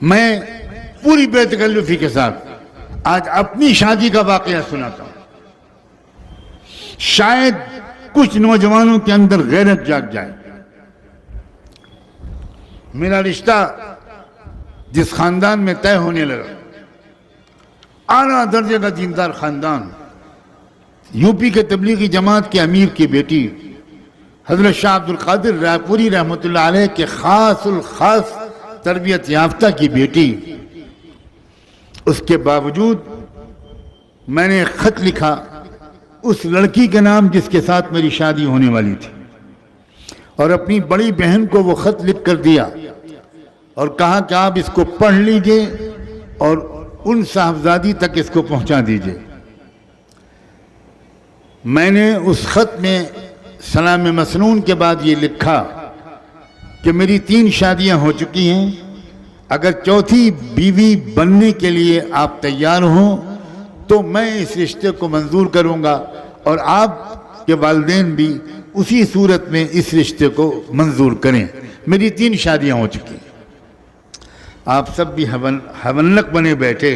میں پوری بے تکلفی کے ساتھ آج اپنی شادی کا واقعہ سناتا ہوں، شاید کچھ نوجوانوں کے اندر غیرت جاگ جائے۔ میرا رشتہ جس خاندان میں طے ہونے لگا، اعلیٰ درجے کا دیندار خاندان، یو پی کے تبلیغی جماعت کے امیر کی بیٹی حضرت شاہ عبد القادر رائے پوری رحمۃ اللہ علیہ کے خاص الخاص تربیت یافتہ کی بیٹی، اس کے باوجود میں نے ایک خط لکھا اس لڑکی کے نام جس کے ساتھ میری شادی ہونے والی تھی، اور اپنی بڑی بہن کو وہ خط لکھ کر دیا اور کہا کہ آپ اس کو پڑھ لیجئے اور ان صاحبزادی تک اس کو پہنچا دیجئے۔ میں نے اس خط میں سلام مسنون کے بعد یہ لکھا کہ میری 3 شادیاں ہو چکی ہیں، اگر چوتھی بیوی بننے کے لیے آپ تیار ہوں تو میں اس رشتے کو منظور کروں گا، اور آپ کے والدین بھی اسی صورت میں اس رشتے کو منظور کریں۔ میری 3 شادیاں ہو چکی ہیں۔ آپ سب بھی حونلق بنے بیٹھے،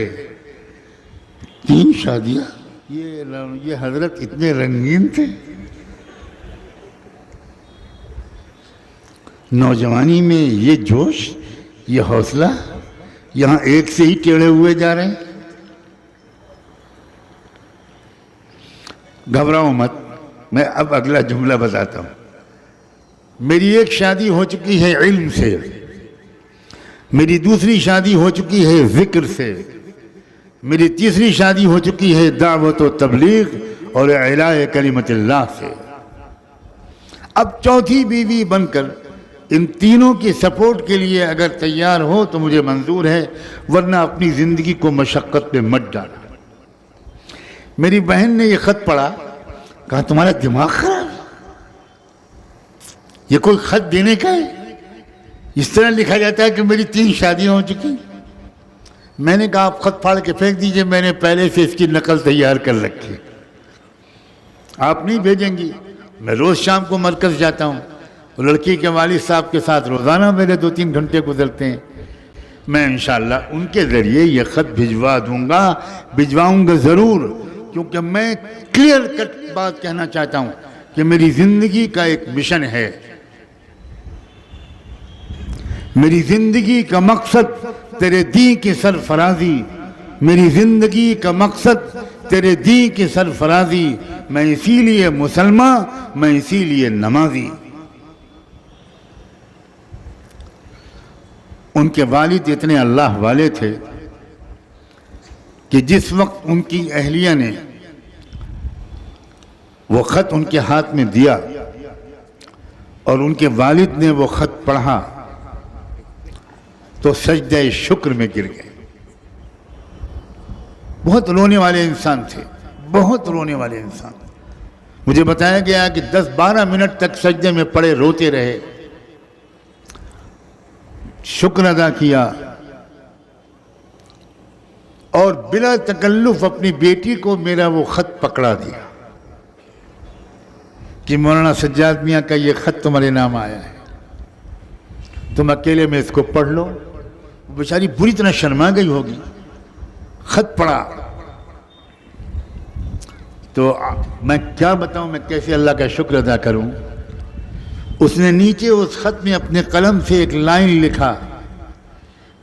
3 شادیاں؟ یہ حضرت اتنے رنگین تھے؟ نوجوانی میں یہ جوش، یہ حوصلہ، یہاں ایک سے ہی ٹیڑھے ہوئے جا رہے ہیں۔ گھبراؤ مت، میں اب اگلا جملہ بتاتا ہوں۔ میری ایک شادی ہو چکی ہے علم سے، میری دوسری شادی ہو چکی ہے ذکر سے، میری تیسری شادی ہو چکی ہے دعوت و تبلیغ اور اعلاء کلمت اللہ سے۔ اب چوتھی بیوی بن کر ان تینوں کی سپورٹ کے لیے اگر تیار ہو تو مجھے منظور ہے، ورنہ اپنی زندگی کو مشقت میں مت ڈالنا۔ میری بہن نے یہ خط پڑھا، کہا تمہارا دماغ خراب، یہ کوئی خط دینے کا ہے؟ اس طرح لکھا جاتا ہے کہ میری 3 شادیاں ہو چکی۔ میں نے کہا آپ خط پھاڑ کے پھینک دیجئے، میں نے پہلے سے اس کی نقل تیار کر رکھی، آپ نہیں بھیجیں گی؟ میں روز شام کو مرکز جاتا ہوں، لڑکی کے والد صاحب کے ساتھ روزانہ میرے 2-3 گھنٹے گزرتے ہیں، میں انشاءاللہ ان کے ذریعے یہ خط بھجواؤں گا ضرور، کیونکہ میں کلیئر کٹ بات کہنا چاہتا ہوں کہ میری زندگی کا ایک مشن ہے، میری زندگی کا مقصد تیرے دین کی سرفرازی، میری زندگی کا مقصد تیرے دین کی سرفرازی، میں اسی لیے مسلمان، میں اسی لیے نمازی۔ ان کے والد اتنے اللہ والے تھے کہ جس وقت ان کی اہلیہ نے وہ خط ان کے ہاتھ میں دیا اور ان کے والد نے وہ خط پڑھا تو سجدہ شکر میں گر گئے۔ بہت رونے والے انسان تھے، بہت رونے والے انسان۔ مجھے بتایا گیا کہ 10-12 منٹ تک سجدے میں پڑے روتے رہے، شکر ادا کیا اور بلا تکلف اپنی بیٹی کو میرا وہ خط پکڑا دیا کہ مولانا سجاد میاں کا یہ خط تمہارے نام آیا ہے، تم اکیلے میں اس کو پڑھ لو۔ بیچاری بری طرح شرما گئی ہوگی، خط پڑھا تو میں کیا بتاؤں، میں کیسے اللہ کا شکر ادا کروں۔ اس نے نیچے اس خط میں اپنے قلم سے ایک لائن لکھا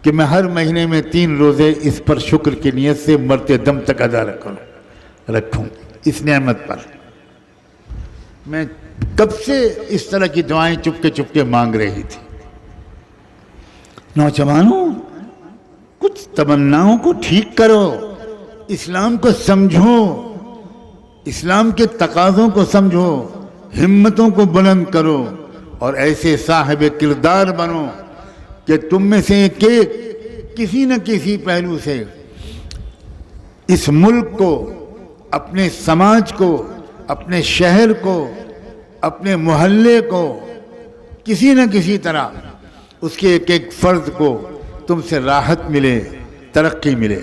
کہ میں ہر مہینے میں 3 روزے اس پر شکر کی نیت سے مرتے دم تک ادا رکھوں اس نعمت پر۔ میں کب سے اس طرح کی دعائیں چپکے مانگ رہی تھی۔ نوجوانوں، کچھ تمناؤں کو ٹھیک کرو، اسلام کو سمجھو، اسلام کے تقاضوں کو سمجھو، ہمتوں کو بلند کرو اور ایسے صاحب کردار بنو کہ تم میں سے کسی نہ کسی پہلو سے اس ملک کو، اپنے سماج کو، اپنے شہر کو، اپنے محلے کو، کسی نہ کسی طرح اس کے ایک فرد کو تم سے راحت ملے، ترقی ملے۔